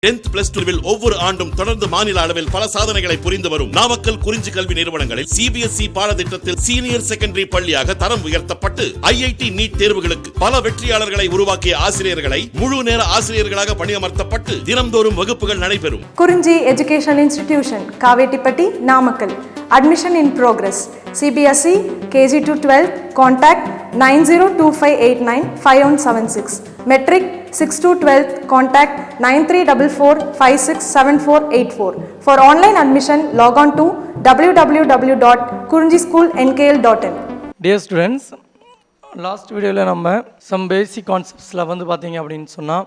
10th plus 2 ஒவ்வொரு ஆண்டும் தொடர்ந்து மாநில அளவில் பல சாதனைகளை புரிந்து வரும் நாமக்கல் குறிஞ்சி கல்வி நிறுவனங்களில் CBSE பாடத்திட்டத்தில் சீனியர் செகண்டரி பள்ளியாக தரம் உயர்த்தப்பட்டு IIT நீட் தேர்வுகளுக்கு பல வெற்றியாளர்களை உருவாக்கிய ஆசிரியர்களை முழு நேர ஆசிரியர்களாக பணியமர்த்தப்பட்டு தினம்தோறும் வகுப்புகள் நடைபெறும். குறிஞ்சி educational institution, Kavettipatti, Namakkal. Admission in progress. CBSE KG to 12. Contact 9025895176. Metric 6 to 12. Contact 9344567484. For online admission, log on to www.kurinjischoolnkl.in. Dear students, last video la நம்ம some basic concepts la வந்து பாத்தீங்க அப்படினு சொன்னா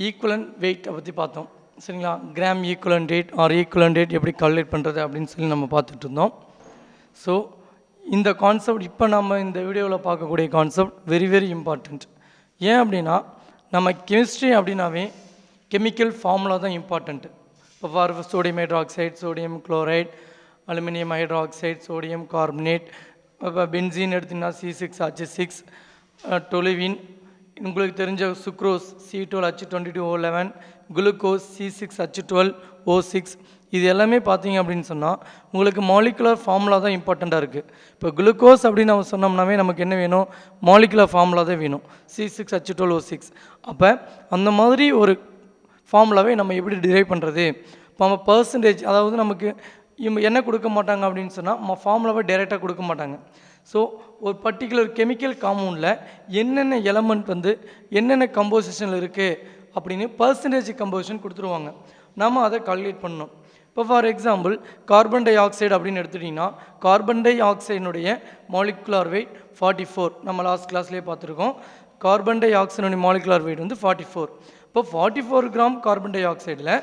equivalent weight பத்தி பார்த்தோம். சரிங்களா, gram equivalent rate or equivalent rate எப்படி calculate பண்ணுறது அப்படின்னு சொல்லி நம்ம பார்த்துட்டு இருந்தோம். ஸோ இந்த கான்செப்ட் இப்போ நம்ம இந்த வீடியோவில் பார்க்கக்கூடிய கான்செப்ட் வெரி வெரி இம்பார்ட்டண்ட். ஏன் அப்படின்னா நம்ம கெமிஸ்ட்ரி அப்படின்னாவே கெமிக்கல் ஃபார்முலா தான் இம்பார்ட்டண்ட்டு. இப்போ for sodium hydroxide, sodium chloride, aluminium hydroxide, sodium carbonate, இப்போ பென்சீன் எடுத்திங்கன்னா C6H6, டொலுவின், உங்களுக்கு தெரிஞ்ச சுக்ரோஸ் C12H22O11, குளுக்கோஸ் C6H12O6, இது எல்லாமே பார்த்தீங்க அப்படின்னு சொன்னால் உங்களுக்கு மாலிகுலர் ஃபார்முலா தான் இம்பார்ட்டண்ட்டாக இருக்குது. இப்போ குளுக்கோஸ் அப்படின்னு நம்ம சொன்னோம்னாவே நமக்கு என்ன வேணும், மாலிகுலர் ஃபார்முலா தான் வேணும், C6H12O6. அப்போ அந்த மாதிரி ஒரு ஃபார்முலாவே நம்ம எப்படி டிரைவ் பண்ணுறது? இப்போ நம்ம பர்சன்டேஜ், அதாவது நமக்கு என்ன கொடுக்க மாட்டாங்க அப்படின்னு சொன்னால் ஃபார்முலாவை டைரெக்டாக கொடுக்க மாட்டாங்க. ஸோ ஒரு பர்டிகுலர் கெமிக்கல் காம்பவுண்டில் என்னென்ன எலமெண்ட் வந்து என்னென்ன கம்போசிஷனில் இருக்குது அப்படின்னு பர்சன்டேஜ் கம்போசிஷன் கொடுத்துருவாங்க. நம்ம அதை கால்குலேட் பண்ணணும். இப்போ for example carbon di oxide அப்படின்னு எடுத்துட்டிங்கன்னா கார்பன் டை ஆக்சைடுனுடைய மாலிகுலர் வெயிட் 44. நம்ம லாஸ்ட் கிளாஸ்லேயே பார்த்துருக்கோம். கார்பன் டை ஆக்சைடுடைய மாலிகுலர் வெயிட் வந்து 44. இப்போ 44 கிராம் கார்பன் டை ஆக்சைடில்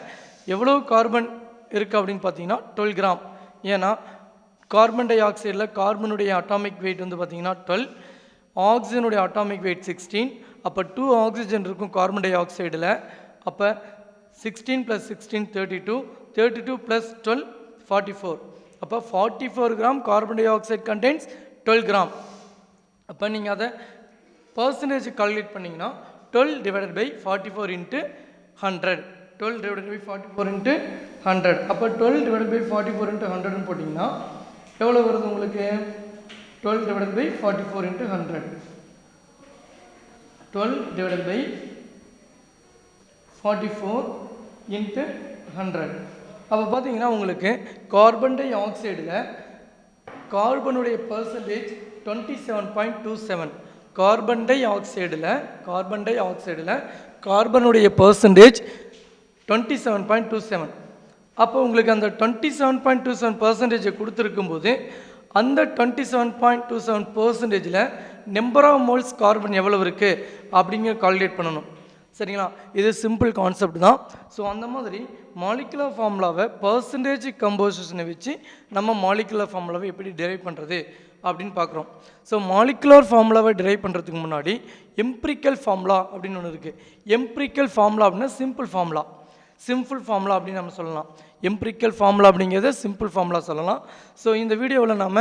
எவ்வளோ கார்பன் இருக்குது அப்படின்னு பார்த்தீங்கன்னா 12 கிராம். ஏன்னா கார்பன் டை ஆக்சைடில் கார்பனுடைய அட்டாமிக் வெயிட் வந்து பார்த்திங்கன்னா 12, ஆக்சிஜனுடைய அட்டாமிக் வெயிட் 16. அப்போ 2 ஆக்சிஜன் இருக்கும் கார்பன் டை ஆக்சைடில். அப்போ 16 + 16 32, 32 + 12 44. அப்போ 44 gram carbon di oxide contains 12 gram. அப்போ நீங்கள் அதை பர்சன்டேஜ் கால்குலேட் பண்ணிங்கன்னா 12 / 44 × 100. 12 / 44 × 100. அப்போ 12 / 44 × 100 போட்டிங்கன்னா எவ்வளோ வருது உங்களுக்கு? 12 / 44 × 100. 12 / 44 × 100. அப்போ பார்த்தீங்கன்னா உங்களுக்கு கார்பன் டை ஆக்சைடில் கார்பனுடைய பர்சன்டேஜ் 27.27. கார்பன் டை ஆக்சைடில் கார்பனுடைய பர்சன்டேஜ் 27.27. அப்போ உங்களுக்கு அந்த 27.27% கொடுத்துருக்கும்போது அந்த 27.27%ல் நம்பர் ஆஃப் மோல்ஸ் கார்பன் எவ்வளவு இருக்குது அப்படிங்கிற கால்குலேட் பண்ணணும். சரிங்களா, இது சிம்பிள் கான்செப்ட் தான். ஸோ அந்த மாதிரி மாலிகுலர் ஃபார்முலாவை பர்சன்டேஜ் கம்போசிஷனை வச்சு நம்ம மாலிகுலர் ஃபார்முலாவை எப்படி டிரைவ் பண்ணுறது அப்படின்னு பார்க்குறோம். ஸோ மாலிகுலர் ஃபார்முலாவை டிரைவ் பண்ணுறதுக்கு முன்னாடி எம்பிரிக்கல் ஃபார்முலா அப்படின்னு ஒன்று இருக்குது. எம்பிரிக்கல் ஃபார்முலா அப்படின்னா சிம்பிள் ஃபார்முலா அப்படின்னு நம்ம சொல்லலாம். எம்பிரிக்கல் ஃபார்முலா அப்படிங்கிறத சிம்பிள் ஃபார்முலா சொல்லலாம். ஸோ இந்த வீடியோவில் நம்ம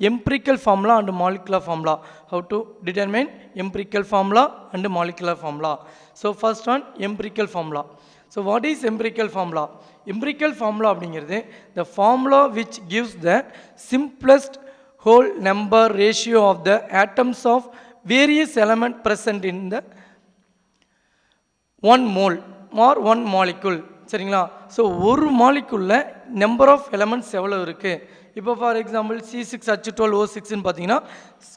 empirical formula and molecular formula, how to determine empirical formula and molecular formula. So first one empirical formula. So what is empirical formula? Empirical formula அப்படிங்கிறது the formula which gives the simplest whole number ratio of the atoms of various element present in the 1 mole or 1 molecule. சரிங்களா, so ஒரு மாலிகுலில் number of elements எவ்வளோ இருக்குது? இப்போ for example C6H12O6ன்னு பார்த்தீங்கன்னா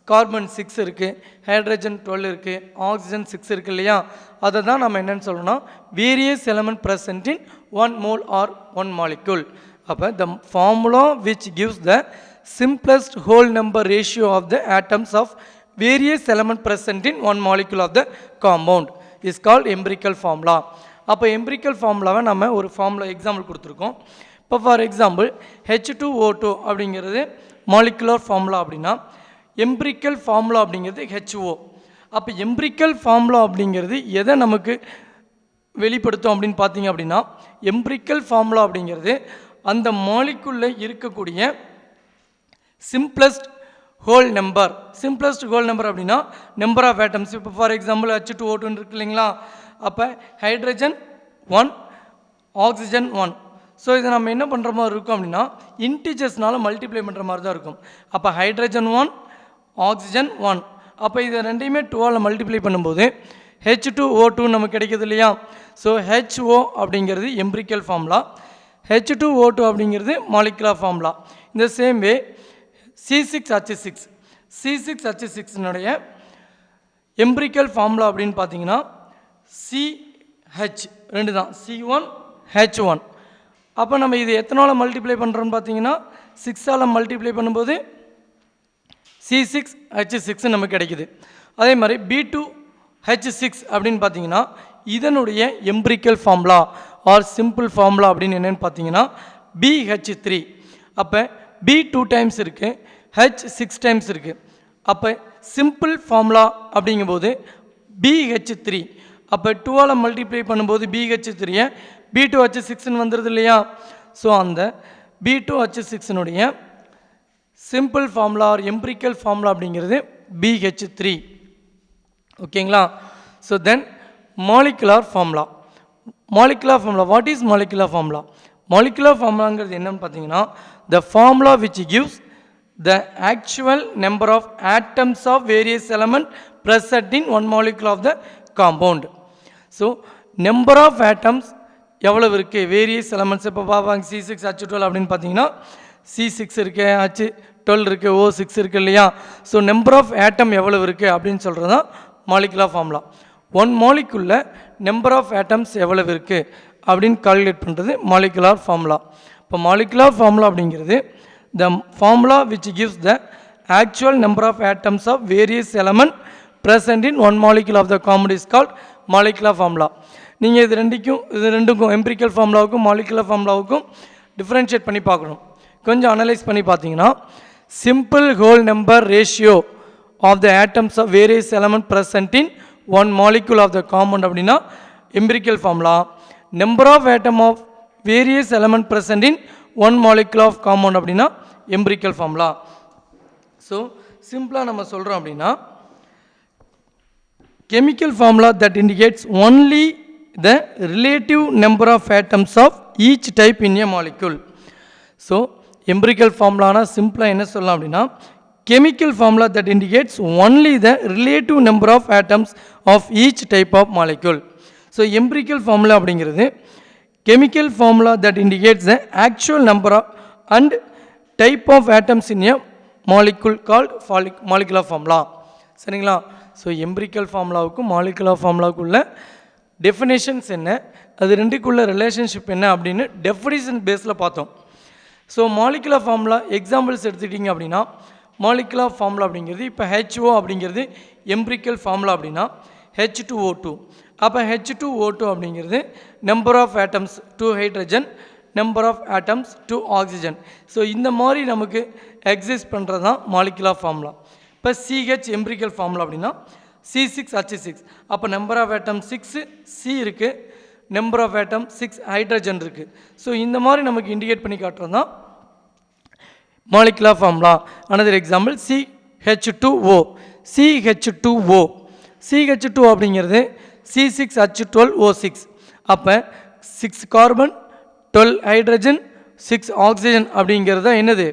carbon 6 இருக்குது, hydrogen 12 இருக்குது, oxygen 6 இருக்குது இல்லையா? அதை தான் நம்ம என்னென்னு சொல்லணும்னா various element present in 1 mole or 1 molecule. அப்போ the formula which gives the simplest whole number ratio of the atoms of various element present in 1 molecule of the compound is called empirical formula. அப்போ empirical ஃபார்முலாவை நம்ம ஒரு formula example கொடுத்துருக்கோம். இப்போ for example H2O2 அப்படிங்கிறது molecular formula அப்படின்னா empirical formula அப்படிங்கிறது HO. அப்போ எம்பிரிக்கல் ஃபார்முலா அப்படிங்கிறது எதை நமக்கு வெளிப்படுத்தும் அப்படின்னு பார்த்தீங்க அப்படின்னா எம்பிரிக்கல் ஃபார்முலா அப்படிங்கிறது அந்த மாலிகுலில் இருக்கக்கூடிய சிம்பிளஸ்ட் ஹோல் நம்பர் அப்படின்னா நம்பர் ஆஃப் ஆட்டம்ஸ். இப்போ ஃபார் எக்ஸாம்பிள் H2O2 இருக்கு இல்லைங்களா? அப்போ ஹைட்ரஜன் 1 ஆக்சிஜன் 1. ஸோ இதை நம்ம என்ன பண்ணுற மாதிரி இருக்கும் அப்படின்னா இன்டிஜர்ஸ்னால மல்டிப்ளை பண்ணுற மாதிரி தான் இருக்கும். அப்போ ஹைட்ரஜன் 1 ஆக்சிஜன் 1. அப்போ இதை ரெண்டையுமே 2ஆல் மல்டிப்ளை பண்ணும்போது H2O2 நமக்கு கிடைக்கிது இல்லையா. ஸோ HO அப்படிங்கிறது எம்பிரிக்கல் ஃபார்முலா, H2O2 அப்படிங்கிறது மாலிகுலர் ஃபார்முலா. இந்த சேம் வே C6H6னுடைய எம்பிரிக்கல் ஃபார்முலா அப்படின்னு பார்த்தீங்கன்னா CH ரெண்டு தான், C1H1. அப்போ நம்ம இது எத்தனால மல்டிப்ளை பண்ணுறோன்னு பார்த்தீங்கன்னா 6ஆல் மல்டிப்ளை பண்ணும்போது C6H6 நமக்கு கிடைக்குது. அதே மாதிரி B2H6 அப்படின்னு பார்த்தீங்கன்னா இதனுடைய empirical formula or simple formula அப்படின்னு என்னென்னு பார்த்தீங்கன்னா BH3. அப்போ B 2 டைம்ஸ் இருக்குது, H 6 டைம்ஸ் இருக்குது. அப்போ சிம்பிள் ஃபார்முலா அப்படிங்கும்போது BH3. அப்போ 2ஆல் மல்டிப்ளை பண்ணும்போது BH3 B2H6ன்னு வந்துடுது இல்லையா. ஸோ அந்த B2H6னுடைய simple formula or empirical formula அப்படிங்கிறது BH3. ஓகேங்களா. So then molecular formula. What is molecular formula? Molecular ஃபார்முலாங்கிறது என்னன்னு பார்த்தீங்கன்னா the formula which gives the actual number of atoms of various element present in one molecule of the compound. So number of atoms எவ்வளவு இருக்குது various elements. இப்போ பார்ப்பாங்க C6H12 அப்படின்னு பார்த்தீங்கன்னா C6 இருக்குது, H12 இருக்குது, O6 இருக்குது இல்லையா. ஸோ நம்பர் ஆஃப் ஆட்டம் எவ்வளவு இருக்குது அப்படின்னு சொல்கிறது தான் மாலிகுலர் ஃபார்முலா. ஒன் மாலிகுலில் நம்பர் ஆஃப் ஆட்டம்ஸ் எவ்வளவு இருக்குது அப்படின்னு கால்குலேட் பண்ணுறது மாலிகுலர் ஃபார்முலா. இப்போ மாலிகுலர் ஃபார்முலா அப்படிங்கிறது the formula which gives the actual number of atoms of various element present in one molecule of the compound is called molecular formula. நீங்கள் இது ரெண்டுக்கும் empirical ஃபார்முலாவுக்கும் மாலிகுலர் ஃபார்முலாவுக்கும் டிஃப்ரென்ஷியேட் பண்ணி பார்க்கணும். கொஞ்சம் அனலைஸ் பண்ணி பார்த்தீங்கன்னா simple whole number ratio of the atoms of various element present in one molecule of the compound அப்படின்னா empirical formula. Number of atom of various element present in one molecule of compound அப்படின்னா empirical formula. So சிம்பிளாக நம்ம சொல்கிறோம் அப்படின்னா chemical formula that indicates only the relative number of atoms of each type in a molecule. So empirical formula na simple என்ன சொல்லலாம் அப்படின்னா chemical formula that indicates only the relative number of atoms of each type of molecule. So empirical formula அப்படிங்கிறது chemical formula that indicates the actual number of and type of atoms in a molecule called molecular formula. சரிங்களா. So empirical ஃபார்முலாவுக்கும் molecular ஃபார்முலாவுக்குள்ள definitions என்ன, அது ரெண்டுக்குள்ள relationship என்ன அப்படின்னு definition பேஸில் பார்த்தோம். So molecular formula examples எடுத்துக்கிட்டிங்க அப்படின்னா மாலிகுலர் ஃபார்முலா அப்படிங்கிறது இப்போ HO அப்படிங்கிறது எம்பிரிக்கல் ஃபார்முலா அப்படின்னா H2O2. அப்போ H2O2 அப்படிங்கிறது number of atoms 2 hydrogen, number of atoms 2 oxygen. So இந்த மாதிரி நமக்கு எக்ஸிஸ்ட் பண்ணுறது தான் மாலிகுலர் ஃபார்முலா. இப்போ CH எம்பிரிக்கல் ஃபார்முலா அப்படின்னா C6H6. அப்போ நம்பர் ஆஃப் ஆட்டம் 6 C இருக்குது, நம்பர் ஆஃப் ஆட்டம் 6 ஹைட்ரஜன் இருக்குது. ஸோ இந்த மாதிரி நமக்கு இண்டிகேட் பண்ணி காட்டுறது தான் molecular formula. Another example CH2O. CH2 அப்படிங்கிறது C6H12O6. அப்போ 6 கார்பன் 12 ஹைட்ரஜன் 6 ஆக்சிஜன் அப்படிங்கிறது தான் என்னது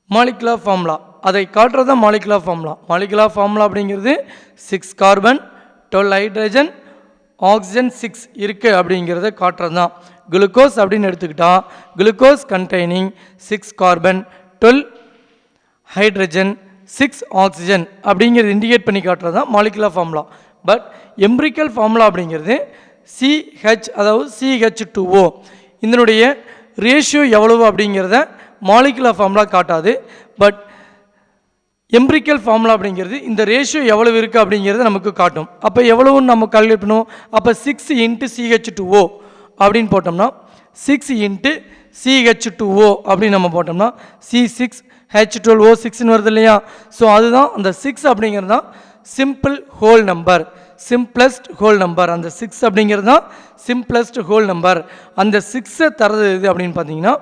மாலிகுலர் ஃபார்முலா. அதை காட்டுறது தான் மாலிகுலர் ஃபார்முலா. மாலிகுலர் ஃபார்முலா அப்படிங்கிறது 6 கார்பன் 12 ஹைட்ரஜன் ஆக்சிஜன் 6 இருக்குது அப்படிங்கிறத காட்டுறது தான். குளுக்கோஸ் அப்படின்னு எடுத்துக்கிட்டால் glucose containing 6 carbon 12 hydrogen 6 oxygen அப்படிங்கிறது இண்டிகேட் பண்ணி காட்டுறது தான் molecular formula. But empirical formula அப்படிங்கிறது CH அதாவது CH2O இதனுடைய ரேஷியோ எவ்வளவு அப்படிங்கிறத மாலிகுலர் ஃபார்முலா காட்டாது. பட் எம்பிரிக்கல் ஃபார்முலா அப்படிங்கிறது இந்த ரேஷியோ எவ்வளவு இருக்குது அப்படிங்கிறத நமக்கு காட்டும். அப்போ எவ்வளவுன்னு நம்ம கால்குலேட் பண்ணுவோம். அப்போ 6 × CH2O அப்படின்னு போட்டோம்னா 6 × CH2O அப்படின்னு நம்ம போட்டோம்னா C6H12O6ன்னு வருது இல்லையா. ஸோ அதுதான் அந்த 6 அப்படிங்கிறது தான் simple whole number, simplest whole number. அந்த 6 அப்படிங்கிறது தான் சிம்பிளஸ்ட் ஹோல் நம்பர். அந்த 6 தரது எது அப்படின்னு பார்த்தீங்கன்னா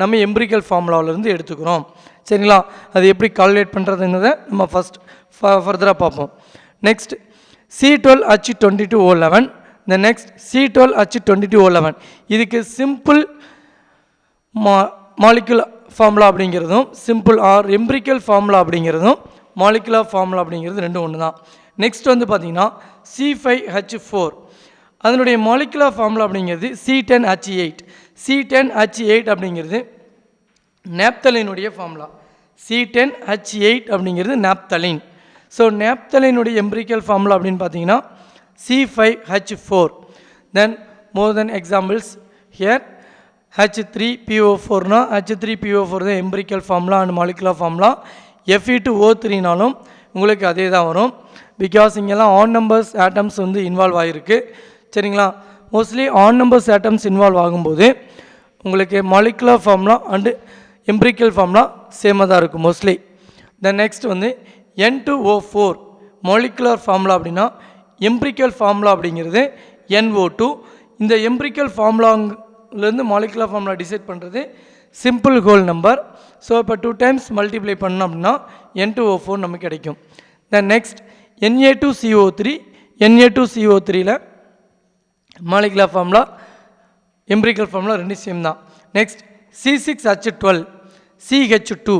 நம்ம எம்பிரிக்கல் ஃபார்முலாவிலேருந்து எடுத்துக்கிறோம். சரிங்களா. அது எப்படி கால்குலேட் பண்ணுறதுங்கிறத நம்ம ஃபர்தராக பார்ப்போம். Next C12H22O11 the next C12H22O11 இதுக்கு சிம்பிள் மாலிகுலர் ஃபார்முலா அப்படிங்கிறதும் சிம்பிள் ஆர் எம்பிரிக்கல் ஃபார்முலா அப்படிங்கிறதும் மாலிகுலர் ஃபார்முலா அப்படிங்கிறது ரெண்டும் ஒன்று தான். நெக்ஸ்ட் வந்து பார்த்திங்கன்னா C5H4 அதனுடைய மாலிகுலர் ஃபார்முலா அப்படிங்கிறது C10H8. C10H8 அப்படிங்கிறது நேப்தலினுடைய ஃபார்முலா. C10H8 அப்படிங்கிறது நேப்தலின். ஸோ நேப்தலினுடைய எம்பிரிக்கல் ஃபார்முலா அப்படின்னு பார்த்தீங்கன்னா C5H4. Then more then examples here H3PO4னா H3PO4 தான் empirical formula and molecular formula. Fe2O3னாலும் உங்களுக்கு அதே தான் வரும். பிகாஸ் இங்கெல்லாம் ஆன் நம்பர்ஸ் ஆட்டம்ஸ் வந்து இன்வால்வ் ஆகிருக்கு. சரிங்களா? Mostly on numbers atoms involve ஆகும்போது உங்களுக்கு molecular formula and empirical formula சேமாக தான் இருக்கும் மோஸ்ட்லி. தென் நெக்ஸ்ட் வந்து N2O4 மாலிகுலர் ஃபார்முலா அப்படின்னா எம்பிரிக்கல் ஃபார்முலா அப்படிங்கிறது NO2. இந்த எம்பிரிக்கல் ஃபார்முலாலேருந்து மாலிகுலர் ஃபார்முலா டிசைட் பண்ணுறது சிம்பிள் ஹோல் நம்பர். ஸோ இப்போ 2 டைம்ஸ் மல்டிப்ளை பண்ணோம் அப்படின்னா N2O4 நமக்கு கிடைக்கும். தென் நெக்ஸ்ட் Na2CO3 Na2CO3ல் மாலிகுலர் ஃபார்முலா எம்பிரிக்கல் ஃபார்முலா ரெண்டு சேம் தான். நெக்ஸ்ட் C6H12 CH2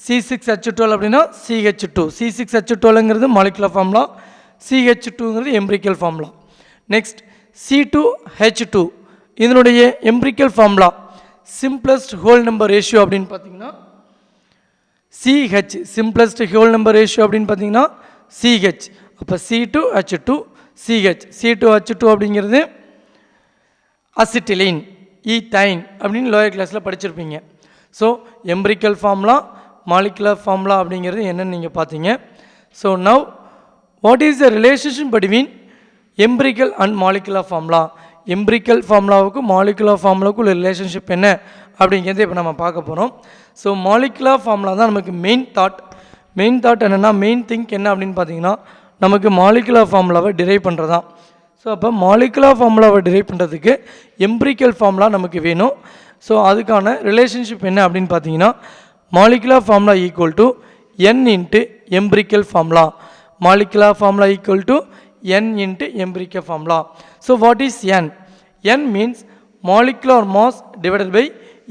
C6H12 அப்படின்னா CH2 C6H12ங்கிறது மாலிகுலர் ஃபார்முலா, CH2ங்கிறது எம்பிரிக்கல் ஃபார்முலா. நெக்ஸ்ட் C2H2 இதனுடைய empirical formula simplest whole number ratio அப்படின்னு பார்த்தீங்கன்னா CH. Simplest whole number ratio அப்படின்னு பார்த்தீங்கன்னா CH. அப்போ C2H2 CH. C2H2 அப்படிங்கிறது அசிட்டிலின் ஈத்தைன் அப்படின்னு லோயர் கிளாஸில் படிச்சிருப்பீங்க. So empirical formula molecular formula அப்படிங்கிறது என்னென்னு நீங்கள் பார்த்தீங்க. So now what is the relationship between empirical and molecular formula? Empirical ஃபார்முலாவுக்கும் மாலிகுலர் ஃபார்முலாவுக்கும் உள்ள ரிலேஷன்ஷிப் என்ன அப்படிங்கிறது இப்போ நம்ம பார்க்க போகிறோம். ஸோ மாலிகுலர் ஃபார்முலா தான் நமக்கு மெயின் தாட். என்னென்னா மெயின் திங்க் என்ன அப்படின்னு பார்த்தீங்கன்னா நமக்கு மாலிகுலர் ஃபார்முலாவை டிரைவ் பண்ணுறதான். ஸோ அப்போ மாலிகுலர் ஃபார்முலாவை டிரைவ் பண்ணுறதுக்கு எம்பிரிக்கல் ஃபார்முலா நமக்கு வேணும். ஸோ அதுக்கான ரிலேஷன்ஷிப் என்ன அப்படின்னு பார்த்தீங்கன்னா molecular formula equal to N into empirical formula. Molecular formula equal to N into empirical formula. So what is N? N means molecular mass divided by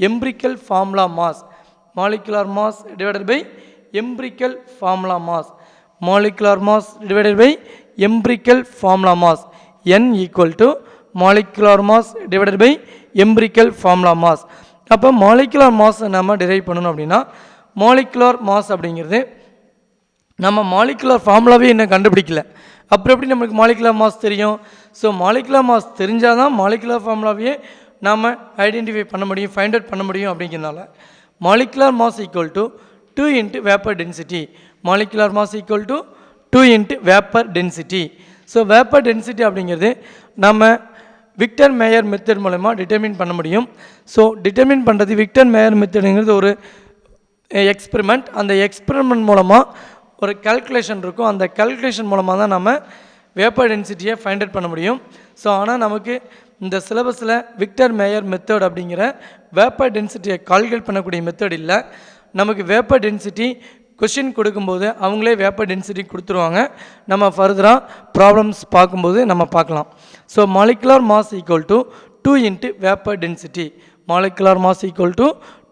empirical formula mass. Molecular mass divided by empirical formula mass. Molecular mass divided by empirical formula mass. N equal to molecular mass divided by empirical formula mass. அப்போ molecular மாஸை நம்ம derive பண்ணணும் அப்படின்னா molecular mass அப்படிங்கிறது நம்ம molecular ஃபார்முலாவே இன்னும் கண்டுபிடிக்கல. அப்புறம் எப்படி நமக்கு மாலிகுலர் மாஸ் தெரியும்? ஸோ மாலிகுலர் மாஸ் தெரிஞ்சால் தான் மாலிகுலர் ஃபார்முலாவையே நாம் ஐடென்டிஃபை பண்ண முடியும், ஃபைண்ட் அவுட் பண்ண முடியும். அப்படிங்கிறனால molecular mass equal to 2 into vapour density. Molecular mass equal to 2 into vapour density. So vapour density அப்படிங்கிறது நம்ம விக்டர் மேயர் மெத்தட் மூலமா டிட்டர்மின் பண்ண முடியும். ஸோ டிட்டர்மின் பண்ணுறது விக்டர் மேயர் மெத்தடுங்கிறது ஒரு எக்ஸ்பெரிமெண்ட். அந்த எக்ஸ்பெரிமெண்ட் மூலமாக ஒரு கால்குலேஷன் இருக்கும். அந்த கால்குலேஷன் மூலமாக தான் நம்ம வேப்பர் டென்சிட்டியை ஃபைண்ட் அவுட் பண்ண முடியும். ஸோ ஆனால் நமக்கு இந்த சிலபஸில் விக்டர் மேயர் மெத்தட் அப்படிங்கிற வேப்பர் டென்சிட்டியை கால்குலேட் பண்ணக்கூடிய மெத்தட் இல்லை. நமக்கு வேப்பர் டென்சிட்டி கொஷின் கொடுக்கும்போது அவங்களே வேப்பர் டென்சிட்டி கொடுத்துருவாங்க. நம்ம ஃபர்தராக ப்ராப்ளம்ஸ் பார்க்கும்போது நம்ம பார்க்கலாம். So molecular mass equal to 2 into vapour density. Molecular mass equal to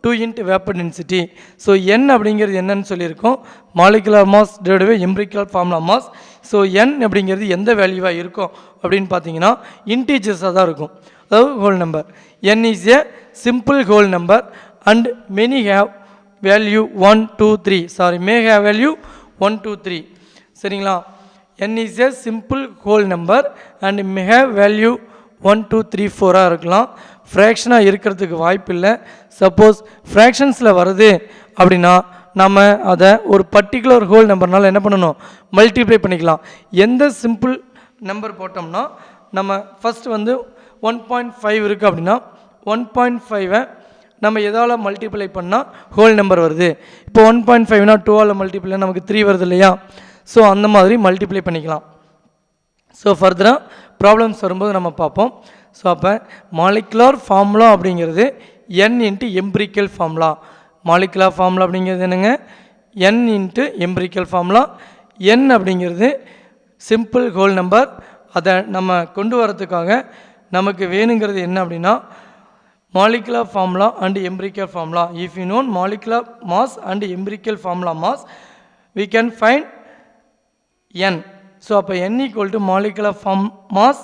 2 into vapour density. So N அப்படிங்கிறது என்னன்னு சொல்லியிருக்கோம், molecular mass divided by empirical formula mass. So N அப்படிங்கிறது எந்த வேல்யூவாக இருக்கும் அப்படின்னு பார்த்தீங்கன்னா இன்டீஜர்ஸாக தான் இருக்கும், அதாவது whole number. N is a simple whole number and many have value 1 2 3 sorry may have value 1 2 3. சரிங்களா? N is a simple whole number and may have value 1 2 3 4 இருக்கலாம். ஃப்ராக்ஷனாக இருக்கிறதுக்கு வாய்ப்பு இல்லை. சப்போஸ் ஃப்ராக்ஷன்ஸில் வருது அப்படின்னா நம்ம அதை ஒரு பர்டிகுலர் ஹோல் நம்பர்னால என்ன பண்ணணும், மல்டிப்ளை பண்ணிக்கலாம். எந்த சிம்பிள் நம்பர் போட்டோம்னா நம்ம ஃபஸ்ட்டு வந்து 1.5 இருக்குது அப்படின்னா 1.5 நம்ம எதால் மல்டிப்ளை பண்ணால் ஹோல் நம்பர் வருது. இப்போ 1.5னா 2ஆல் மல்டிப்ளை நமக்கு 3 வருது இல்லையா? ஸோ அந்த மாதிரி மல்டிப்ளை பண்ணிக்கலாம். ஸோ ஃபர்தராக ப்ராப்ளம்ஸ் வரும்போது நம்ம பார்ப்போம். ஸோ அப்போ மாலிகுலர் ஃபார்முலா அப்படிங்கிறது N into empirical formula. Molecular formula அப்படிங்கிறது என்னங்க, N into empirical formula. N அப்படிங்கிறது சிம்பிள் ஹோல் நம்பர் அதை நம்ம கொண்டு வரதுக்காக நமக்கு வேணுங்கிறது என்ன அப்படின்னா molecular formula and empirical formula. If you know molecular mass and empirical formula mass, we can find n. So அப்போ n equal to molecular mass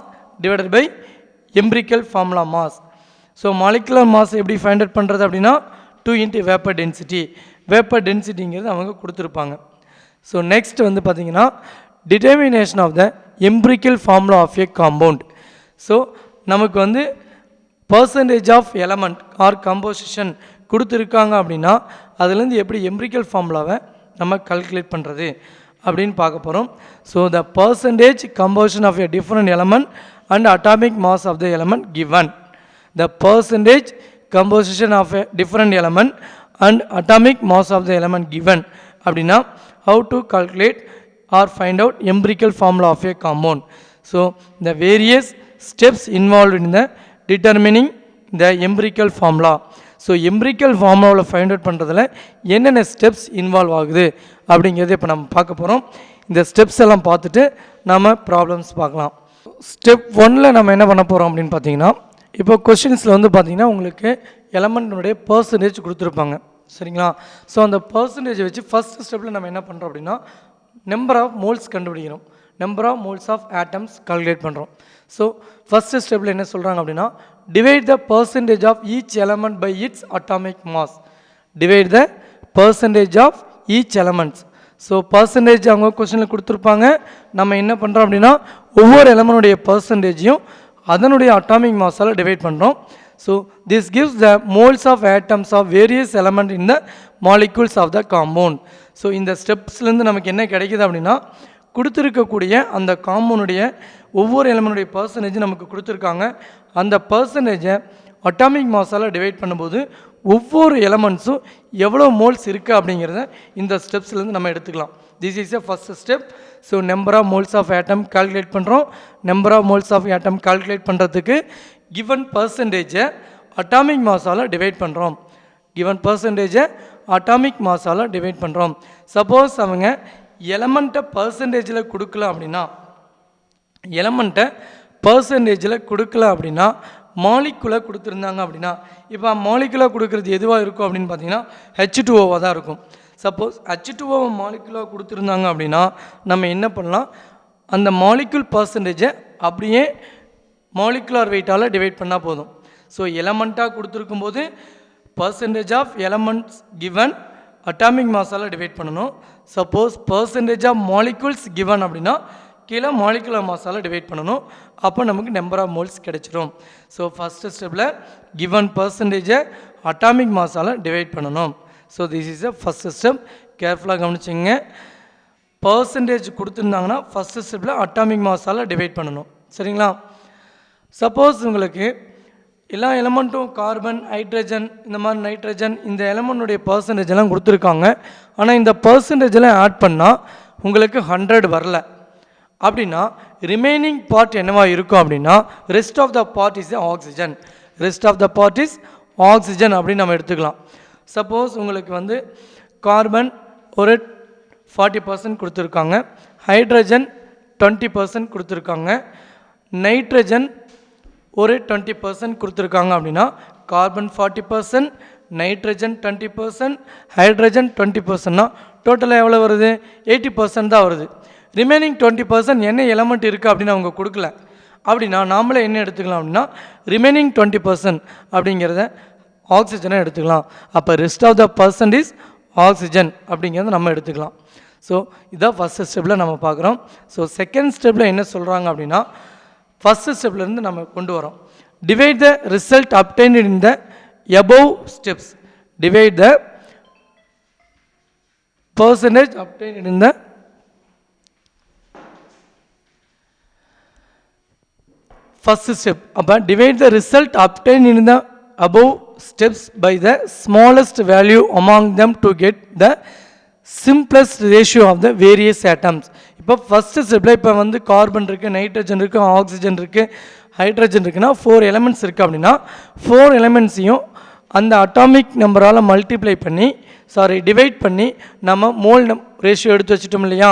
divided by empirical formula mass. So molecular mass எப்படி find out பண்ணுறது அப்படின்னா 2 into vapor density. Vapor densityங்கிறது அவங்க கொடுத்துருப்பாங்க. So next வந்து பார்த்தீங்கன்னா determination of the empirical formula of a compound. So நமக்கு வந்து percentage of element or composition கொடுத்துருக்காங்க அப்படின்னா அதுலேருந்து எப்படி எம்பிரிக்கல் ஃபார்முலாவை நம்ம கால்குலேட் பண்ணுறது அப்படின்னு பார்க்க போகிறோம். So the percentage composition of a different element and atomic mass of the element given. The percentage composition of a different element and atomic mass of the element given அப்படின்னா how to calculate or find out empirical formula of a compound. So the various steps involve in the determining the empirical formula. So empirical ஃபார்முலாவில் find out பண்ணுறதுல என்னென்ன steps involve ஆகுது அப்படிங்கிறது இப்போ நம்ம பார்க்க போகிறோம். இந்த ஸ்டெப்ஸ் எல்லாம் பார்த்துட்டு நம்ம ப்ராப்ளம்ஸ் பார்க்கலாம். ஸ்டெப் 1ல் நம்ம என்ன பண்ண போகிறோம் அப்படின்னு பார்த்தீங்கன்னா இப்போ கொஸ்டின்ஸில் வந்து பார்த்தீங்கன்னா உங்களுக்கு எலமெண்ட்னுடைய பர்சன்டேஜ் கொடுத்துருப்பாங்க சரிங்களா. ஸோ அந்த பர்சன்டேஜை வச்சு ஃபஸ்ட் ஸ்டெப்பில் நம்ம என்ன பண்ணுறோம் அப்படின்னா நம்பர் ஆஃப் மோல்ஸ் கண்டுபிடிக்கிறோம். Number of moles of atoms calculate பண்ணுறோம். ஸோ ஃபஸ்ட்டு ஸ்டெப்பில் என்ன சொல்கிறாங்க அப்படின்னா divide the percentage of each element by its atomic mass. Divide the percentage of each elements. So percentage அவங்க கொஸ்டினில் கொடுத்துருப்பாங்க. நம்ம என்ன பண்ணுறோம் அப்படின்னா ஒவ்வொரு எலமெண்ட்டுடைய பர்சன்டேஜையும் அதனுடைய அட்டாமிக் மாஸால் டிவைட் பண்ணுறோம். So this gives the moles of atoms of various element in the molecules of the compound. So இந்த ஸ்டெப்ஸ்லேருந்து நமக்கு என்ன கிடைக்குது அப்படின்னா கொடுத்துருக்கக்கூடிய அந்த காம்பவுண்டுடைய ஒவ்வொரு எலமெண்ட்டுடைய பர்சன்டேஜ் நமக்கு கொடுத்துருக்காங்க. அந்த பர்சன்டேஜை அட்டாமிக் மாஸால் டிவைட் பண்ணும்போது ஒவ்வொரு எலமெண்ட்ஸும் எவ்வளோ மோல்ஸ் இருக்குது அப்படிங்கிறத இந்த ஸ்டெப்ஸ்லேருந்து நம்ம எடுத்துக்கலாம். This is a first step. So number of moles of atom calculate பண்ணுறோம். Number of moles of atom calculate பண்ணுறதுக்கு கிவன் பர்சன்டேஜை அட்டாமிக் மாஸால் டிவைட் பண்ணுறோம். கிவன் பர்சன்டேஜை அட்டாமிக் மாஸால் டிவைட் பண்ணுறோம். சப்போஸ் அவங்க எலமெண்ட்டை பர்சன்டேஜில் கொடுக்கல அப்படின்னா மாலிகுலை கொடுத்துருந்தாங்க அப்படின்னா இப்போ மாலிகுலாக கொடுக்குறது எதுவாக இருக்கும் அப்படின்னு பார்த்தீங்கன்னா H2O தான் இருக்கும். சப்போஸ் H2O மாலிகுலாக கொடுத்துருந்தாங்க அப்படின்னா நம்ம என்ன பண்ணலாம் அந்த மாலிகுல் பர்சன்டேஜை அப்படியே மாலிகுலார் வெயிட்டால் டிவைட் பண்ணால் போதும். ஸோ எலமெண்ட்டாக கொடுத்துருக்கும் போது percentage of elements given atomic மாஸால் டிவைட் பண்ணணும். Suppose percentage of molecules given அப்படின்னா கீழே மாலிகுலர் மாஸால் டிவைட் பண்ணணும். அப்போ நமக்கு நம்பர் ஆஃப் மோல்ஸ் கிடைச்சிடும். ஸோ ஃபஸ்ட்டு ஸ்டெப்பில் கிவன் பர்சன்டேஜை அட்டாமிக் மாஸால் டிவைட் பண்ணணும். So this is a first step. கேர்ஃபுல்லாக கவனிச்சிங்க. பர்சன்டேஜ் கொடுத்துருந்தாங்கன்னா ஃபஸ்ட்டு ஸ்டெப்பில் அட்டாமிக் மாஸால் டிவைட் பண்ணணும் சரிங்களா. சப்போஸ் உங்களுக்கு எல்லா எலமெண்ட்டும் கார்பன் ஹைட்ரஜன் இந்த மாதிரி நைட்ரஜன் இந்த எலமெண்ட்டுடைய பர்சன்டேஜ் எல்லாம் கொடுத்துருக்காங்க. ஆனால் இந்த பர்சன்டேஜெல்லாம் ஆட் பண்ணால் உங்களுக்கு 100 வரல அப்படின்னா ரிமைனிங் பார்ட் என்னவா இருக்கும் அப்படின்னா rest of the part is oxygen. Rest of the part is oxygen அப்படின்னு நம்ம எடுத்துக்கலாம். சப்போஸ் உங்களுக்கு வந்து கார்பன் ஒரு 40% கொடுத்துருக்காங்க, ஹைட்ரஜன் 20% கொடுத்துருக்காங்க, நைட்ரஜன் ஒரு 20% கொடுத்துருக்காங்க அப்படின்னா கார்பன் 40%, நைட்ரஜன் 20%, ஹைட்ரஜன் 20%னா டோட்டலாக எவ்வளோ வருது 80% தான் வருது. ரிமைனிங் 20% என்ன எலமெண்ட் இருக்குது அப்படின்னு அவங்க கொடுக்கல அப்படின்னா நாமளே என்ன எடுத்துக்கலாம் அப்படின்னா ரிமைனிங் 20% அப்படிங்கிறத ஆக்சிஜனை எடுத்துக்கலாம். அப்போ rest of the percent is oxygen அப்படிங்கிறத நம்ம எடுத்துக்கலாம். ஸோ இதான் ஃபஸ்ட்டு ஸ்டெப்பில் நம்ம பார்க்குறோம். ஸோ செகண்ட் ஸ்டெப்பில் என்ன சொல்கிறாங்க அப்படின்னா ஃபஸ்ட்டு ஸ்டெப்லேருந்து நம்ம கொண்டு வரோம். Divide the result obtained in the above steps. Divide the percentage obtained in the first step. But divide the result obtained in the above steps by the smallest value among them to get the simplest ratio of the various atoms. இப்போ first ஸ்டெப்பில் இப்போ வந்து carbon இருக்குது, nitrogen இருக்குது, oxygen இருக்குது, hydrogen இருக்குன்னா 4 elements இருக்குது அப்படின்னா 4 எலமெண்ட்ஸையும் அந்த அட்டாமிக் நம்பரால் மல்டிப்ளை பண்ணி டிவைட் பண்ணி நம்ம மோல் ரேஷியோ எடுத்து வச்சுட்டோம் இல்லையா.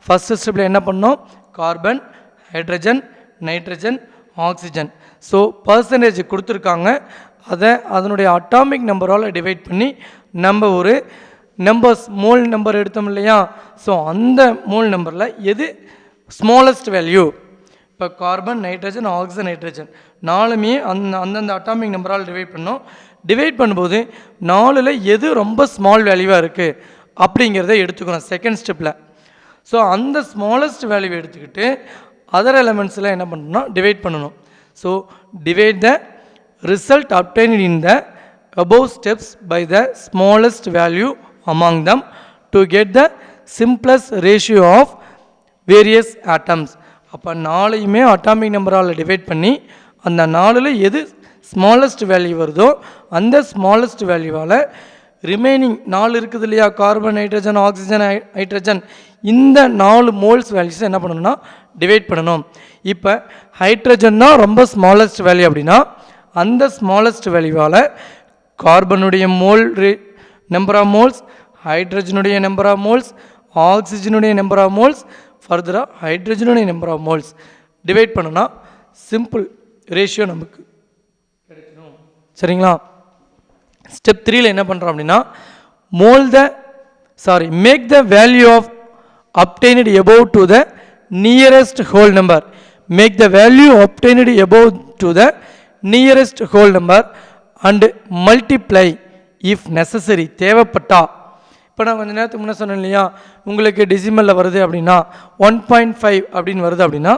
ஃபஸ்ட்டு ஸ்டெப்பில் என்ன பண்ணோம் carbon, hydrogen, nitrogen, oxygen. So percentage கொடுத்துருக்காங்க, அதை அதனுடைய அட்டாமிக் நம்பரால் டிவைட் பண்ணி நம்ம ஒரு நம்பர்ஸ் மோல் நம்பர் எடுத்தோம் இல்லையா, ஸோ அந்த மோல் நம்பரில் எது ஸ்மாலஸ்ட் வேல்யூ, இப்போ கார்பன், நைட்ரஜன், ஆக்சிஜன், நைட்ரஜன் நாலுமே அந்தந்த அட்டாமிக் நம்பரால் டிவைட் பண்ணோம். டிவைட் பண்ணும்போது 4ல் எது ரொம்ப ஸ்மால் வேல்யூவாக இருக்குது அப்படிங்கிறத எடுத்துக்கணும் செகண்ட் ஸ்டெப்பில். ஸோ அந்த ஸ்மாலஸ்ட் வேல்யூவை எடுத்துக்கிட்டு அதர் எலமெண்ட்ஸில் என்ன பண்ணணும்னா டிவைட் பண்ணணும். So divide the result obtained in the above steps by the smallest value among them to get the simplest ratio of various atoms. அப்போ 4யுமே அட்டாமிக் நம்பரால் டிவைட் பண்ணி அந்த 4ல் எது ஸ்மாலஸ்ட் வேல்யூ வருதோ அந்த ஸ்மாலஸ்ட் வேல்யூவால் ரிமைனிங் 4 இருக்குது இல்லையா, கார்பன், நைட்ரஜன், ஆக்சிஜன், ஹைட்ரஜன், இந்த 4 மோல்ஸ் வேல்யூஸை என்ன பண்ணணும்னா டிவைட் பண்ணணும். இப்போ ஹைட்ரஜன் தான் ரொம்ப ஸ்மாலஸ்ட் வேல்யூ அப்படின்னா அந்த ஸ்மாலஸ்ட் வேல்யூவால் கார்பனுடைய மோல் நம்பர் ஆஃப் மோல்ஸ், ஹைட்ரஜனுடைய நம்பர் ஆஃப் மோல்ஸ், ஆக்சிஜனுடைய நம்பர் ஆஃப் மோல்ஸ், ஃபர்தராக ஹைட்ரஜனுடைய நம்பர் ஆஃப் மோல்ஸ் டிவைட் பண்ணோன்னா சிம்பிள் ரேஷியோ நமக்கு கிடைக்கணும். சரிங்களா? ஸ்டெப் 3ல் என்ன பண்ணுறோம் அப்படின்னா make the value of obtained above to the nearest whole number. Make the value obtained above to the nearest whole number and multiply if necessary. தேவைப்பட்டா, இப்போ நான் கொஞ்சம் நேரத்துக்கு முன்னே சொன்னேன் இல்லையா, உங்களுக்கு டெசிமலில் வருது அப்படின்னா 1.5 அப்படின்னு வருது அப்படின்னா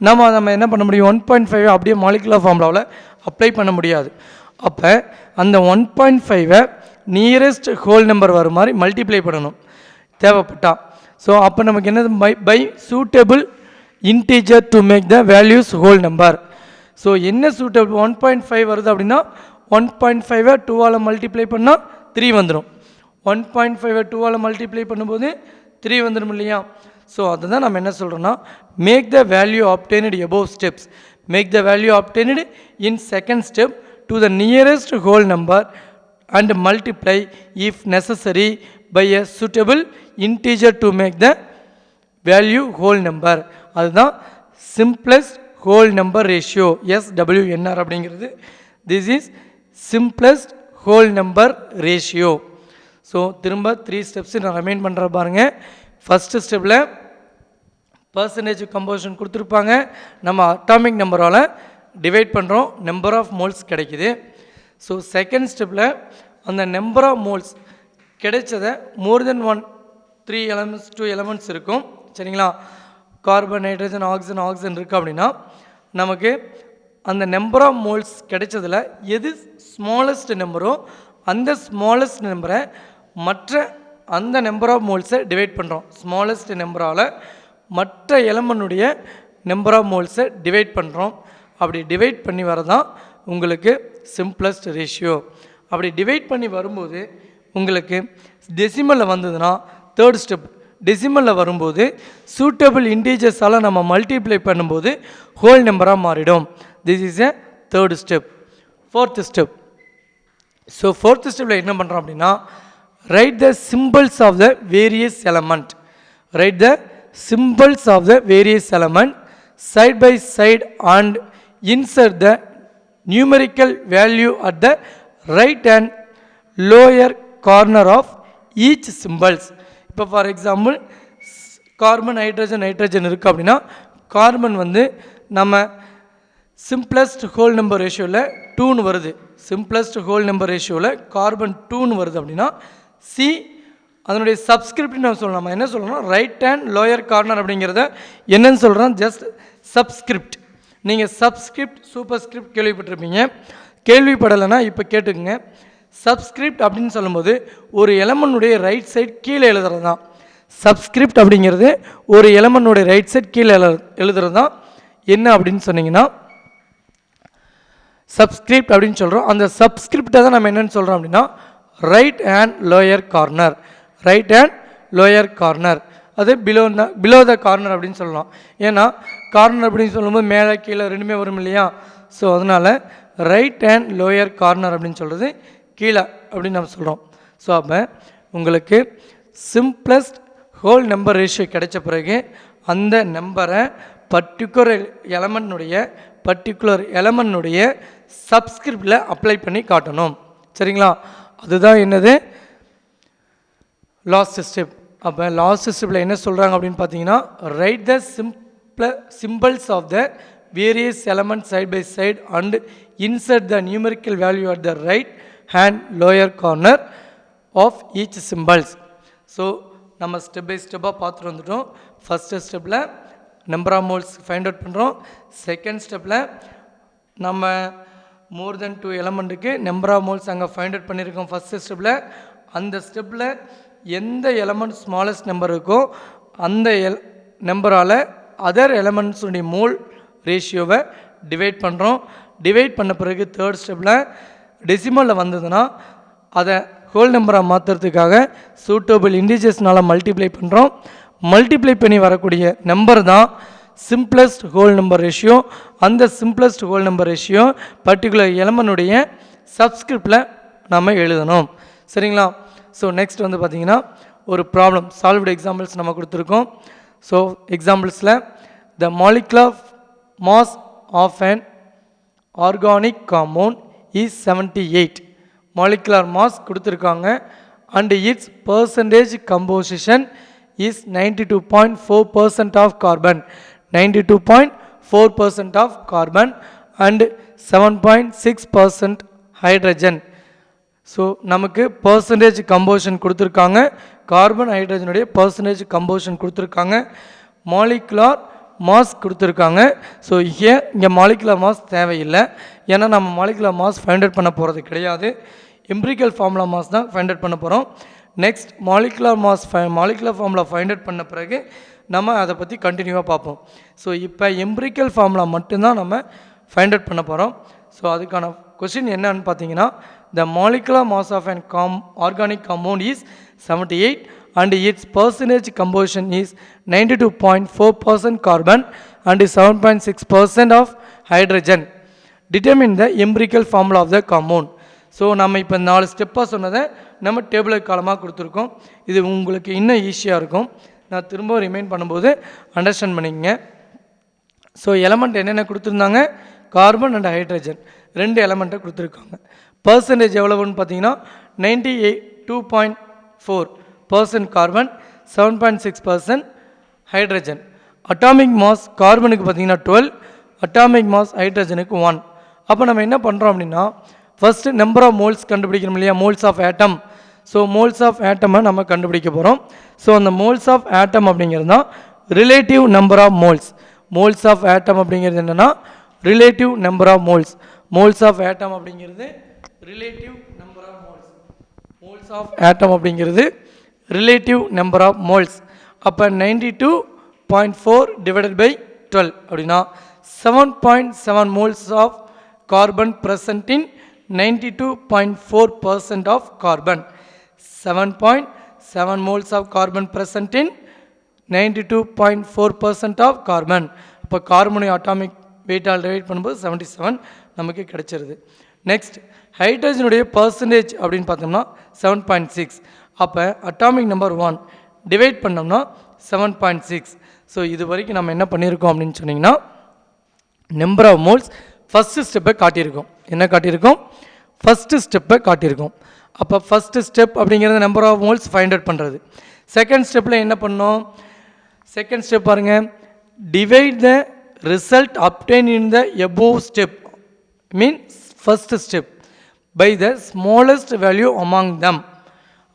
நம்ம என்ன பண்ண முடியும், 1.5 அப்படியே மாலிகுலர் ஃபார்முலாவில் அப்ளை பண்ண முடியாது. அப்போ அந்த 1.5 நியரஸ்ட் ஹோல் நம்பர் வர மாதிரி மல்டிப்ளை பண்ணணும் தேவைப்பட்டா. ஸோ அப்போ நமக்கு என்னது, by suitable integer to make the values whole number. So என்ன சூட்டபிள் 1.5 வருது அப்படின்னா 1.5 2ஆல் மல்டிப்ளை பண்ணால் 3 வந்துடும். 1.5 2ஆல் மல்டிப்ளை பண்ணும்போது 3 வந்துடும் இல்லையா. ஸோ அதுதான் நம்ம என்ன சொல்கிறோன்னா make the value obtained above steps, make the value obtained in second step to the nearest whole number and multiply if necessary by a suitable integer to make the value whole number. அதுதான் simplest whole number ratio, SWNR அப்படிங்கிறது. This is simplest whole number ratio. So திரும்ப 3 steps நான் remind பண்ணுற பாருங்கள். First ஸ்டெப்பில் percentage composition கொடுத்துருப்பாங்க, நம்ம atomic நம்பரால் டிவைட் பண்ணுறோம், நம்பர் ஆஃப் மோல்ஸ் கிடைக்குது. ஸோ செகண்ட் ஸ்டெப்பில் அந்த நம்பர் ஆஃப் மோல்ஸ் கிடைச்சதை மோர் தென் 3 எலமெண்ட்ஸ் 2 எலமெண்ட்ஸ் இருக்கும். சரிங்களா? கார்பன், நைட்ரஜன், ஆக்சிஜன் இருக்குது அப்படின்னா நமக்கு அந்த நம்பர் ஆஃப் மோல்ஸ் கிடைச்சதில் எது ஸ்மாலஸ்ட் நம்பரோ அந்த ஸ்மாலஸ்ட் நம்பரை மற்ற அந்த நம்பர் ஆஃப் மோல்ஸை டிவைட் பண்ணுறோம். ஸ்மாலஸ்ட் நம்பரால் மற்ற எலமெண்ட்டுடைய நம்பர் ஆஃப் மோல்ஸை டிவைட் பண்ணுறோம். அப்படி டிவைட் பண்ணி வரதான் உங்களுக்கு சிம்பிளஸ்ட் ரேஷியோ. அப்படி டிவைட் பண்ணி வரும்போது உங்களுக்கு டெசிமலில் வந்ததுன்னா தேர்ட் ஸ்டெப், டெசிமலில் வரும்போது சூட்டபிள் இன்டீஜர்ஸால் நம்ம மல்டிப்ளை பண்ணும்போது ஹோல் நம்பராக மாறிடும். This is a third step. Fourth step. So fourth ஸ்டெப்பில் என்ன பண்ணுறோம் அப்படின்னா write the symbols of the various element. Write the symbols of the various element side by side and insert the numerical value at the right and lower corner of each symbols. இப்போ for example carbon, nitrogen இருக்குது அப்படின்னா carbon வந்து நம்ம simplest whole number ரேஷியோவில் 2ன்னு வருது. Simplest whole number ரேஷியோவில் carbon 2ன்னு வருது அப்படின்னா சி அதனுடைய சப்ஸ்கிரிப்ட் நம்ம சொல்லணும். நம்ம என்ன சொல்லணும், ரைட் ஹேண்ட் லோயர் கார்னர் அப்படிங்கிறத என்னன்னு சொல்கிறோம், ஜஸ்ட் சப்ஸ்கிரிப்ட். நீங்கள் சப்ஸ்கிரிப்ட் சூப்பர் ஸ்கிரிப்ட் கேள்விப்பட்டிருப்பீங்க. கேள்விப்படலைன்னா இப்போ கேட்டுக்குங்க. சப்ஸ்கிரிப்ட் அப்படின்னு சொல்லும்போது ஒரு எலமெண்ட்டுடைய ரைட் சைட் கீழே எழுதுறது தான் சப்ஸ்கிரிப்ட் அப்படிங்கிறது. ஒரு எலமெண்ட்டுடைய ரைட் சைட் கீழே எழுதுறது தான் என்ன அப்படின்னு சொன்னீங்கன்னா சப்ஸ்கிரிப்ட் அப்படின்னு சொல்கிறோம். அந்த சப்ஸ்கிரிப்டை தான் நம்ம என்னென்னு சொல்கிறோம் அப்படின்னா right hand lower corner. Right hand lower corner அது பிலோ த கார்னர் அப்படின்னு சொல்லலாம். ஏன்னா கார்னர் அப்படின்னு சொல்லும்போது மேலே கீழே ரெண்டுமே வரும் இல்லையா. ஸோ அதனால் ரைட் ஹேண்ட் லோயர் கார்னர் அப்படின்னு சொல்கிறது கீழே அப்படின்னு நம்ம சொல்கிறோம். ஸோ அப்போ உங்களுக்கு சிம்பிளஸ்ட் ஹோல் நம்பர் ரேஷியோ கிடைச்ச பிறகு அந்த நம்பரை பர்டிகுலர் எலமெண்ட்னுடைய சப்ஸ்கிரிப்டில் அப்ளை பண்ணி காட்டணும். சரிங்களா? அதுதான் என்னது லாஸ்ட் ஸ்டெப். அப்போ லாஸ்ட் ஸ்டெப்பில் என்ன சொல்கிறாங்க அப்படின்னு பார்த்தீங்கன்னா, write the symbols of the various element side by side and insert the numerical value at the right hand lower corner of each symbols. So நம்ம ஸ்டெப் பை ஸ்டெப்பாக பார்த்துட்டு வந்துட்டோம். ஃபஸ்ட்டு ஸ்டெப்பில் number of moles find out பண்ணுறோம். Second ஸ்டெப்பில் நம்ம more then 2 எலமெண்ட்டுக்கு number of moles அங்கே ஃபைண்ட் அவுட் பண்ணியிருக்கோம் ஃபஸ்ட்டு ஸ்டெப்பில். அந்த ஸ்டெப்பில் எந்த எலமெண்ட் ஸ்மாலஸ்ட் நம்பர் இருக்கோ அந்த நம்பரால் அதர் எலமெண்ட்ஸுடைய மோல் ரேஷியோவை டிவைட் பண்ணுறோம். டிவைட் பண்ண பிறகு தேர்ட் ஸ்டெப்பில் டெசிமலில் வந்ததுன்னா அதை ஹோல் நம்பராக மாற்றுறதுக்காக சூட்டபிள் இண்டிஜர்ஸ்னால் மல்டிப்ளை பண்ணுறோம். மல்டிப்ளை பண்ணி வரக்கூடிய நம்பர் தான் சிம்பிளஸ்ட் ஹோல் நம்பர் ரேஷியோ. அந்த simplest whole number ratio particular எலமெண்ட்டுடைய சப்ஸ்கிரிப்டில் நம்ம எழுதணும். சரிங்களா? ஸோ நெக்ஸ்ட் வந்து பார்த்திங்கன்னா ஒரு ப்ராப்ளம் சால்வ்டு எக்ஸாம்பிள்ஸ் நம்ம கொடுத்துருக்கோம். ஸோ எக்ஸாம்பிள்ஸில் the molecular mass of an organic compound is 78. Molecular mass கொடுத்துருக்காங்க and it's percentage composition is 92.4% of carbon, 92.4% of carbon and 7.6% hydrogen. So நமக்கு பர்சன்டேஜ் கம்போஷன் கொடுத்துருக்காங்க, கார்பன் ஹைட்ரஜனுடைய பர்சன்டேஜ் கம்போஷன் கொடுத்துருக்காங்க, molecular mass கொடுத்துருக்காங்க. So இங்கே molecular mass தேவையில்லை, ஏன்னா நம்ம மாலிகுலர் மாஸ் ஃபைண்ட் அவுட் பண்ண போகிறது கிடையாது. எம்பிரிக்கல் ஃபார்முலா மாஸ் தான் ஃபைண்ட் அவுட் பண்ண போகிறோம். Next molecular formula find out பண்ண பிறகு நம்ம அதை பற்றி கண்டினியூவாக பார்ப்போம். ஸோ இப்போ எம்பிரிக்கல் ஃபார்முலா மட்டும்தான் நம்ம ஃபைண்ட் அவுட் பண்ண போகிறோம். ஸோ அதுக்கான கொஷின் என்னன்னு பார்த்தீங்கன்னா, the molecular mass of an organic compound is 78 and its percentage composition is 92.4% carbon and 7.6% of hydrogen. Determine the empirical formula of the compound. So நம்ம இப்போ 4 ஸ்டெப்பாக சொன்னதை நம்ம டேபிள் காலமாக கொடுத்துருக்கோம். இது உங்களுக்கு இன்னும் ஈஸியாக இருக்கும். நான் திரும்ப ரிமைண்ட் பண்ணும்போது அண்டர்ஸ்டாண்ட் பண்ணிக்கங்க. ஸோ எலமெண்ட் என்னென்ன கொடுத்துருந்தாங்க, கார்பன் அண்ட் ஹைட்ரஜன் 2 எலமெண்ட்டை கொடுத்துருக்காங்க. பர்சன்டேஜ் எவ்வளவுன்னு பார்த்தீங்கன்னா 92.4% கார்பன், 7.6% ஹைட்ரஜன். அட்டாமிக் மாஸ் கார்பனுக்கு பார்த்தீங்கன்னா 12, அட்டாமிக் மாஸ் ஹைட்ரஜனுக்கு 1. அப்போ நம்ம என்ன பண்ணுறோம் அப்படின்னா, ஃபஸ்ட்டு நம்பர் ஆஃப் மோல்ஸ் கண்டுபிடிக்கணும் இல்லையா, moles of atom. So moles of ஆட்டமை நம்ம கண்டுபிடிக்க போகிறோம். ஸோ அந்த மோல்ஸ் ஆஃப் ஆட்டம் அப்படிங்கிறது தான் relative number of moles. Moles of atom அப்படிங்கிறது என்னென்னா relative number of moles. Moles of atom அப்படிங்கிறது relative number of moles. Moles of atom அப்படிங்கிறது ரிலேட்டிவ் நம்பர் ஆஃப் மோல்ஸ். அப்போ 92.4 டிவைடட் பை 12 அப்படின்னா 7.7 moles of carbon present in 92.4% of carbon. 7.7 moles of carbon present in 92.4% of carbon. அப்போ கார்பனுடைய atomic வெயிட்டால் divide பண்ணும்போது 77 நமக்கு கிடைச்சிருது. Next ஹைட்ரஜனுடைய percentage அப்படின்னு பார்த்தோம்னா 7.6. அப்போ அட்டாமிக் நம்பர் 1 டிவைட் பண்ணோம்னா 7.6. ஸோ இது வரைக்கும் நம்ம என்ன பண்ணியிருக்கோம் அப்படின்னு சொன்னிங்கன்னா, நம்பர் ஆஃப் மோல்ஸ் ஃபஸ்ட்டு ஸ்டெப்பை காட்டியிருக்கோம். என்ன காட்டியிருக்கோம்? ஃபஸ்ட்டு ஸ்டெப்பை காட்டியிருக்கோம். அப்போ ஃபஸ்ட்டு ஸ்டெப் அப்படிங்கிறது number of moles find out பண்ணுறது. செகண்ட் ஸ்டெப்பில் என்ன பண்ணோம்? செகண்ட் ஸ்டெப் பாருங்கள், divide the result obtain in the above step means first step by the smallest value among them.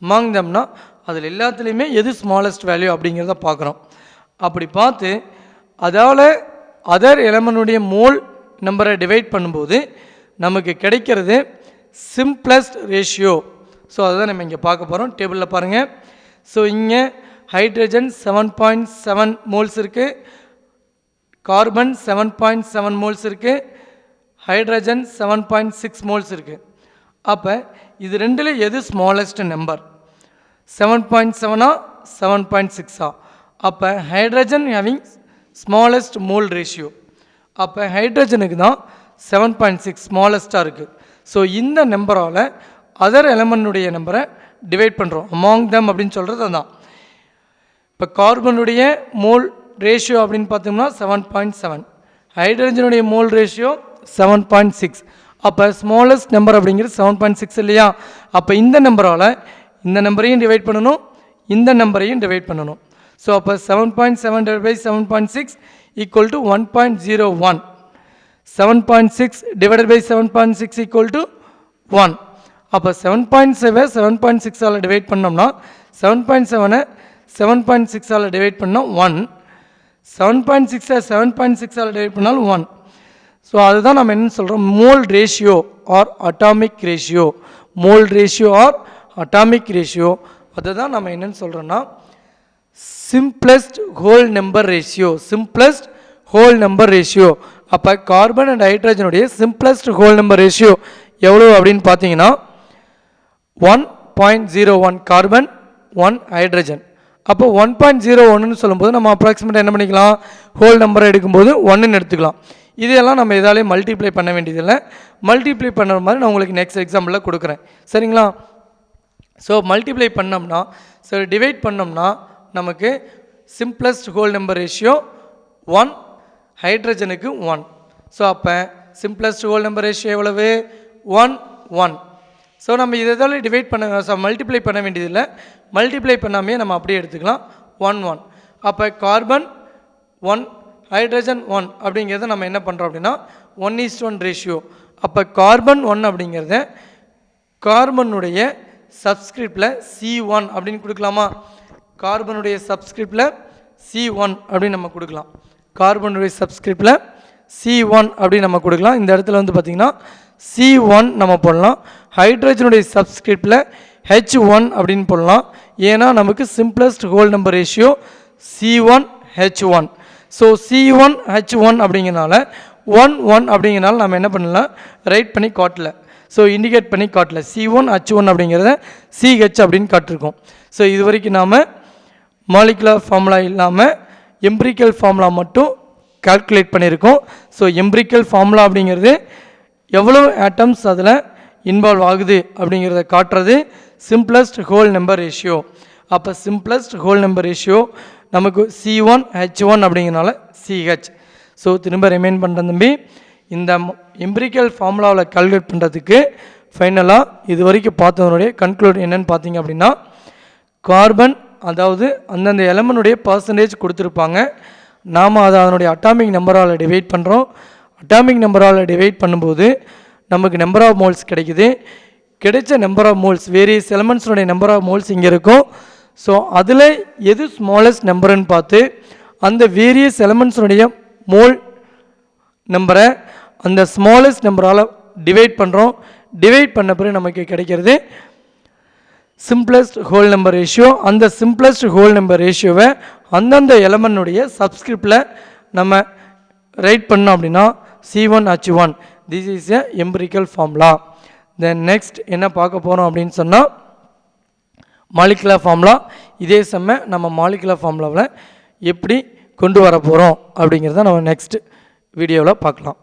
Among தம்னா அதில் எல்லாத்துலேயுமே எது ஸ்மாலஸ்ட் வேல்யூ அப்படிங்கிறத பார்க்குறோம். அப்படி பார்த்து அதால் அதர் எலமெண்ட்டுடைய மோல் நம்பரை டிவைட் பண்ணும்போது நமக்கு கிடைக்கிறது சிம்பிளஸ்ட் ரேஷியோ. ஸோ அதுதான் நம்ம இங்கே பார்க்க போகிறோம். டேபிளில் பாருங்கள். ஸோ இங்கே ஹைட்ரஜன் 7.7 மோல்ஸ் இருக்குது, கார்பன் 7.7 மோல்ஸ் இருக்குது, ஹைட்ரஜன் 7.6 மோல்ஸ் இருக்குது. அப்போ இது ரெண்டில் எது ஸ்மாலஸ்ட் நம்பர்? 7.7ஆ 7.6ஆ? அப்போ hydrogen having smallest mole ratio. அப்போ ஹைட்ரஜனுக்கு தான் 7.6 ஸ்மாலஸ்ட்டாக இருக்குது. ஸோ இந்த நம்பரால் அதர் எலமெண்ட்டுடைய நம்பரை டிவைட் பண்ணுறோம். அமாங் தம் அப்படின்னு சொல்கிறது அதுதான். இப்போ கார்பனுடைய மோல் ரேஷியோ அப்படின்னு பார்த்தோம்னா 7.7. ஹைட்ரஜனுடைய மோல் ரேஷியோ 7.6. அப்போ ஸ்மாலஸ்ட் நம்பர் அப்படிங்கிறது 7.6 இல்லையா? அப்போ இந்த நம்பரால் இந்த நம்பரையும் டிவைட் பண்ணணும், இந்த நம்பரையும் டிவைட் பண்ணணும். ஸோ அப்போ 7.7 divided by 7.6 equal to 1.01. 7.6 divided by 7.6 equal to 1. அப்போ 7.7 7.6 ஆல் டிவைட் பண்ணோம்னா 7.7 7.6 ஆல் டிவைட் பண்ணால் 1. 7.6 7.6 ஆல் டிவைட் பண்ணாலும் 1. ஸோ அதுதான் நம்ம என்ன சொல்கிறோம், mole ratio or atomic ratio. Mole ratio or atomic ratio அதுதான் நம்ம என்னென்னு சொல்கிறோன்னா simplest whole number ratio. Simplest whole number ratio. அப்போ கார்பன் அண்ட் ஹைட்ரஜனுடைய சிம்பிளஸ்ட் ஹோல் நம்பர் ரேஷியோ எவ்வளோ அப்படின்னு பார்த்தீங்கன்னா 1.01 கார்பன் 1 ஹைட்ரஜன். அப்போ 1.01ன்னு சொல்லும்போது நம்ம அப்ராக்சிமேட்டாக என்ன பண்ணிக்கலாம், ஹோல் நம்பரை எடுக்கும்போது 1ன்னு எடுத்துக்கலாம். இதெல்லாம் நம்ம எதாலே மல்டிப்ளை பண்ண வேண்டியதில்லை. மல்டிப்ளை பண்ணுற மாதிரி நான் உங்களுக்கு நெக்ஸ்ட் எக்ஸாம்பிளில் கொடுக்குறேன், சரிங்களா? ஸோ மல்டிப்ளை பண்ணோம்னா, ஸோ டிவைட் பண்ணோம்னா நமக்கு simplest whole number ratio 1, ஹைட்ரஜனுக்கு 1. So அப்போ சிம்பிளஸ்ட் ஹோல் நம்பர் ரேஷியோ எவ்வளவு, 1 1. ஸோ நம்ம இதை டிவைட் பண்ண மல்டிப்ளை பண்ண வேண்டியதில்லை. மல்டிப்ளை பண்ணாமே நம்ம அப்படியே எடுத்துக்கலாம் 1 1. அப்போ கார்பன் 1 ஹைட்ரஜன் 1 அப்படிங்கிறத நம்ம என்ன பண்ணுறோம் அப்படின்னா 1:1 ரேஷியோ. அப்போ கார்பன் 1 அப்படிங்கிறத கார்பனுடைய சப்ஸ்கிரிப்டில் C1 அப்படின்னு கொடுக்கலாமா? கார்பனுடைய சப்ஸ்கிரிப்டில் C1 அப்படின்னு நம்ம கொடுக்கலாம். கார்பனுடைய சப்ஸ்கிரிப்டில் C1 அப்படின்னு நம்ம கொடுக்கலாம். இந்த இடத்துல வந்து பார்த்திங்கன்னா C1 நம்ம போடலாம். ஹைட்ரஜனுடைய சப்ஸ்கிரிப்டில் H1 அப்படின்னு போடலாம். ஏன்னா நமக்கு simplest whole number ratio C1 H1. So C1 H1 அப்படிங்கிறனால 1 1 அப்படிங்கிறனால நம்ம என்ன பண்ணலாம், ரைட் பண்ணி காட்டல. ஸோ இண்டிகேட் பண்ணி காட்டல. C1 H1 அப்படிங்கிறத CH அப்படின்னு காட்டிருக்கோம். ஸோ இது வரைக்கும் நாம் மாலிகுலர் ஃபார்முலா இல்லாமல் எம்பிரிக்கல் ஃபார்முலா மட்டும் கால்குலேட் பண்ணியிருக்கோம். ஸோ எம்பிரிக்கல் ஃபார்முலா அப்படிங்கிறது எவ்வளோ ஆட்டம்ஸ் அதில் இன்வால்வ் ஆகுது அப்படிங்கிறத காட்டுறது சிம்பிளஸ்ட் ஹோல் நம்பர் ரேஷியோ. அப்போ சிம்பிளஸ்ட் ஹோல் நம்பர் ரேஷியோ நமக்கு C1 H1 அப்படிங்கிறனால CH. ஸோ திரும்ப ரிமைன் பண்ணுற தம்பி, இந்த எம்பிரிக்கல் ஃபார்முலாவில் கால்குலேட் பண்ணுறதுக்கு ஃபைனலாக இது வரைக்கும் பார்த்ததனுடைய கன்க்ளூட் என்னென்னு பார்த்தீங்க அப்படின்னா, கார்பன் அதாவது அந்தந்த எலமெண்ட்டுடைய பர்சன்டேஜ் கொடுத்துருப்பாங்க. நாம் அதை அதனுடைய அட்டாமிக் நம்பரால் டிவைட் பண்ணுறோம். அட்டாமிக் நம்பரால் டிவைட் பண்ணும்போது நமக்கு நம்பர் ஆஃப் மோல்ஸ் கிடைக்குது. கிடைச்ச நம்பர் ஆஃப் மோல்ஸ் வேரியஸ் எலமெண்ட்ஸுடைய நம்பர் ஆஃப் மோல்ஸ் இங்கே இருக்கும். ஸோ அதில் எது ஸ்மாலஸ்ட் நம்பருன்னு பார்த்து அந்த வேரியஸ் எலமெண்ட்ஸுடைய மோல் நம்பரை அந்த ஸ்மாலஸ்ட் நம்பரால் டிவைட் பண்ணுறோம். டிவைட் பண்ண பிறகு நமக்கு கிடைக்கிறது சிம்பிளஸ்ட் ஹோல் நம்பர் ரேஷியோ. அந்த சிம்பிளஸ்ட் ஹோல் நம்பர் ரேஷியோவை அந்தந்த எலமெண்ட்டுடைய சப்ஸ்கிரிப்டில் நம்ம ரைட் பண்ணோம் அப்படின்னா C1 H1. This is a empirical formula. Then next என்ன பார்க்க போகிறோம் அப்படின்னு சொன்னால் மாலிகுலர் ஃபார்முலா. இதே செம்ம நம்ம மாலிகுலர் ஃபார்முலாவில் எப்படி கொண்டு வர போகிறோம் அப்படிங்கிறத நம்ம நெக்ஸ்ட் வீடியோவில் பார்க்கலாம்.